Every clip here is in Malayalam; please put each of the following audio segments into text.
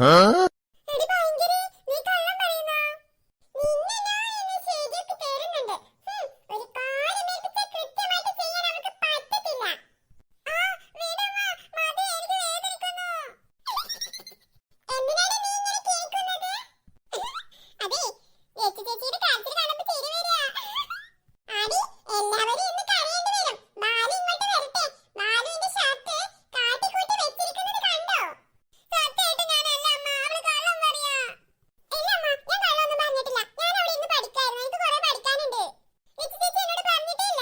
എടി ഭയങ്കരി, നീ കള്ളം പറയുന്നോ? നിന്നെ ഞാൻ ഇന്ന് ശരിയാക്കി തരുന്നുണ്ട്. ഒരു കാര്യം ഏൽപ്പിച്ചാൽ കൃത്യമായിട്ട് ചെയ്യാൻ അവൾക്ക് പറ്റത്തില്ല. ആ വിടമ്മ, മതി, എനിക്ക് വേദനിക്കുന്നു. എന്തിനാണ് നീ ഇങ്ങനെ കേൾക്കുന്നത്? അതെ, ചേച്ചി ചേച്ചിയുടെ കാര്യത്തിൽ കാണുമ്പോൾ ചിരി വരിക. ആടി, എല്ലാവരും ഇന്ന് കരയേണ്ടി വരും. ബാലു ഇങ്ങോട്ട് വരട്ടെ. ബാലുവിന്റെ ഷർട്ട് കാട്ടിക്കൂട്ടി വെച്ചിരിക്കുന്നത് കണ്ടോ? സത്യമായിട്ട് ഞാനല്ല അമ്മ, അവള് കള്ളം പറയാ. ഇല്ല അമ്മ, ഞാൻ കള്ളൊന്നും പറഞ്ഞിട്ടില്ല. ഞാൻ അവിടെ ഇന്ന് പഠിക്കായിരുന്നു. എനിക്ക് കുറെ പഠിക്കാനുണ്ട്. ചേച്ചി ചേച്ചി എന്നോട് പറഞ്ഞിട്ടില്ല.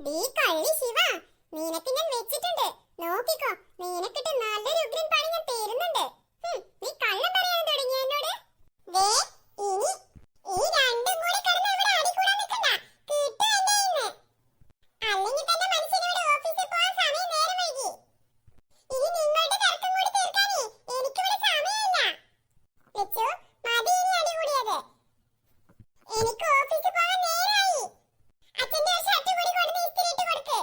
ഡീ കള്ളി ശിവ, നിനക്ക് ഞാൻ വെച്ചിട്ടുണ്ട്. നോക്കിക്കോ, നിനക്കിട്ട് നല്ലൊരു ഉഗ്രൻ പണി ഞാൻ തരുന്നുണ്ട്. നീ കള്ളം പറയാൻ തുടങ്ങിയ എന്നോട്. ദേ, ഇനി ഈ രണ്ടും കൂടി കിടന്ന് ഇവിടെ അടികൂടാൻ നിൽക്കണ്ട. കിട്ടും എന്റെ കയ്യിന്ന്. അല്ലെങ്കിൽ തന്നെ മനുഷ്യന് ഇവിടെ ഓഫീസിൽ പോകാൻ സമയം നേരം വൈകി. ഇനി നിങ്ങളുടെ തർക്കം കൂടി തീർക്കാനേ എനിക്കിവിടെ സമയമില്ല. ലച്ചു, മതി ഇനി അടികൂടിയത്. എനിക്ക് ഓഫീസിൽ പോകാൻ നേരമായി. അച്ഛന്റെ ആ ഷർട്ട് കൂടി കൊണ്ടുവന്ന് ഇസ്തിരിയിട്ട് കൊടുക്ക്.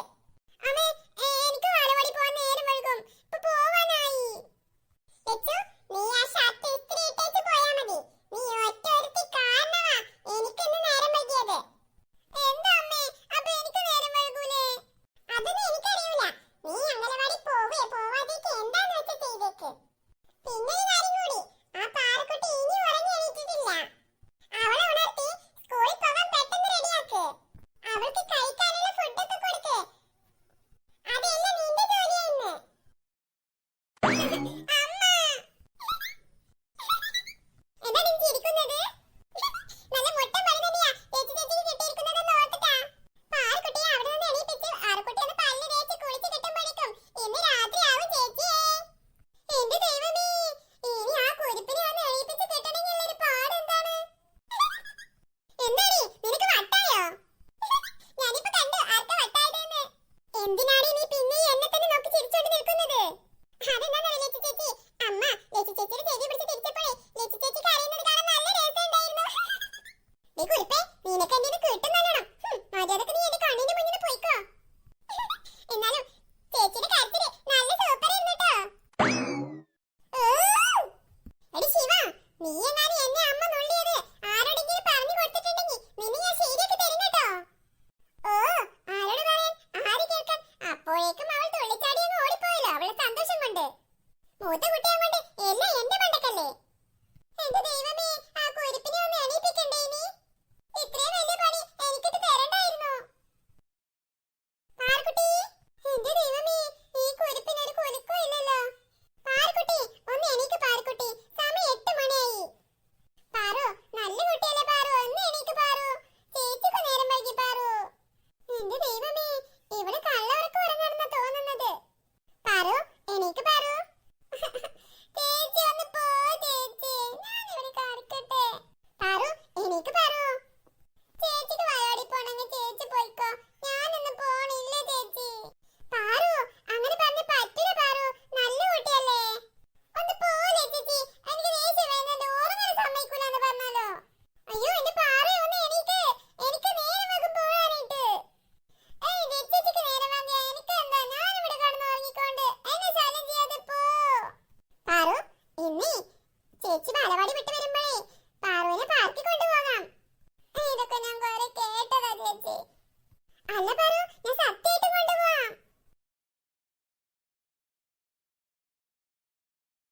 അമ്മേ, എനിക്ക് വാലവാടി പോകാൻ നേരം വൈകും. ഇപ്പൊ പോവാനായി. ലച്ചു, നീ ആ ഷർട്ട് ഇസ്തിരിയിട്ടേച്ച് പോയാ മതി. നീ ഒറ്റൊരുത്തി കാരണമാ എനിക്കിന്ന് നേരം വൈകിയത്. എന്താ അമ്മേ, അപ്പൊ എനിക്ക് നേരം വൈകൂലേ? അതൊന്നും എനിക്കറിയൂല. നീ അംഗനവാടി പോവേ പോവാതേക്ക് എന്താന്ന് വെച്ചാ ചെയ്തേക്ക്. പിന്നെ ഒരു കാര്യം കൂടി, ആ പാറക്കുട്ടി ഇനി ഉറങ്ങി എണീറ്റിട്ടില്ല. അവളെ ഉണർത്തി സ്കൂളിൽ പോകാൻ പെട്ടെന്ന് റെഡിയാക്ക്. അവൾക്ക് കഴിക്കാനുള്ള ഫുഡൊക്കെ കൊടുക്ക്. അതെല്ലാം നിന്റെ ജോലിയായിന്ന്. അമ്മ, എന്താ നീ ചിരിക്കുന്നത്? നല്ല മുട്ട പണിതന്നെയാ ചേച്ചി ചേച്ചിക്ക് കിട്ടിയിരിക്കുന്നതെന്ന് ഓർത്തിട്ടാ. പാറക്കുട്ടിയെ അവിടെ നിന്ന് എണീപ്പിച്ച് ആറക്കുട്ടി ഒന്ന് പല്ല് തേച്ച് കുളിച്ച് കിട്ടുമ്പോഴേക്കും ഇന്ന് രാത്രിയാവും ചേച്ചിയേ. എന്റെ ദൈവമേ, ഇനി ആ കുരിപ്പിനെ ഒന്ന് എണീപ്പിച്ച് കിട്ടണമെങ്കിൽ ഒരു പാട് എന്താണ്? എന്താടി, നിനക്ക് വട്ടായോ? ഞാനിപ്പോ കണ്ടു ആർക്കാ വട്ടായതെന്ന്. എന്തിനാണ് നീ പിന്നെ എന്നെ തന്നെ നോക്കി ചിരിച്ചോണ്ട് നിൽക്കുന്നത്? അതെന്താണെന്നറിയോ ലച്ചു ചേച്ചി, അമ്മ ലച്ചു ചേച്ചിയുടെ ചെവി പിടിച്ച് തിരിച്ചപ്പോഴേ ലച്ചു ചേച്ചി കരയുന്നത് കാണാൻ നല്ല രസമുണ്ടായിരുന്നു. നീ കുരിപ്പേ, നിനക്ക് എന്റെ കിട്ടും നല്ലോണം. മര്യാദക്ക് നീ എന്റെ കണ്ണിന്റെ മുന്നിൽ നിന്ന് പോയിക്കോ. എന്നാലും ചേച്ചിയുടെ കാര്യത്തില് നല്ല സൂപ്പർ ആയിരുന്നു കേട്ടോ. എടി ശിവ, നീ എങ്ങാനും എന്നെ അമ്മ നുള്ളിയത് ആരോടെങ്കിലും പറഞ്ഞു കൊടുത്തിട്ടുണ്ടെങ്കിൽ നിന്നെ ഞാൻ ശരിയാക്കി തരും കേട്ടോ. ഓ, ആരോട് പറയാൻ, ആര് കേൾക്കാൻ? അപ്പോഴേക്കും അവൾ തുള്ളിച്ചാടി അങ്ങ് ഓടിപ്പോയല്ലോ അവളുടെ സന്തോഷം കൊണ്ട്. മൂത്ത കുട്ടിയെ കൊണ്ട് എല്ലാം എന്റെ പണ്ടക്കല്ലേ. എന്റെ ദൈവമേ, ആ കുരിപ്പിനെ ഒന്ന് എണീപ്പിക്കണ്ടേ ഇനി? ഇത്രയും വലിയ പണി എനിക്കിട്ട് തരണ്ടായിരുന്നോ? പാർക്കുട്ടി, എന്റെ ദൈവമേ, ഈ കുരിപ്പിന് ഒരു കുലുക്കവും ഇല്ലല്ലോ. പാർക്കുട്ടി, ഒന്ന് എണീക്ക് പാർക്കുട്ടി, സമയം 8 മണിയായി. പാറു, നല്ല കുട്ടിയല്ലേ പാറു, ഒന്ന് എണീക്ക് പാറു. ചേച്ചിക്ക് നേരം വൈകി പാറു. എന്റെ ദൈവമേ, ഇവിടെ കള്ളവർക്ക് ഉറങ്ങാണെന്നാ തോന്നുന്നത്. പാറു, എണീക്ക് പാറു. ചേച്ചി ഒന്ന് പോ ചേച്ചി, ഞാനിവിടെ കിടക്കട്ടെ. പാറു, എണീക്ക് പാറു. ചേച്ചിക്ക് വയോടി പോണെങ്കിൽ ചേച്ചി പോയിക്കോ, ഞാനൊന്നും പോണില്ല ചേച്ചി. പാറു, അങ്ങനെ പറഞ്ഞ് പറ്റില്ല പാറു, നല്ല കുട്ടിയല്ലേ. ഒന്ന് പോലെ ചേച്ചി, എനിക്ക് ദേഷ്യം വരുന്നുണ്ട്. ഉറങ്ങാൻ സമ്മതിക്കൂലെന്ന് പറഞ്ഞാലോ. അയ്യോ എന്റെ പാറു, ഒന്ന് എണീക്ക്, എനിക്ക് നേരം വൈകും പോകാനായിട്ട്. ഏയ് ചേച്ചിക്ക് നേരം വാങ്ങിയാ എനിക്ക് എന്താ, ഞാനിവിടെ കിടന്ന് ഉറങ്ങിക്കൊണ്ട്. എന്നെ ശല്യം ചെയ്യാതെ പോ. പാറു, ഇന്നേ ചേച്ചി ബാലവാടി വിട്ട് വരുമ്പോ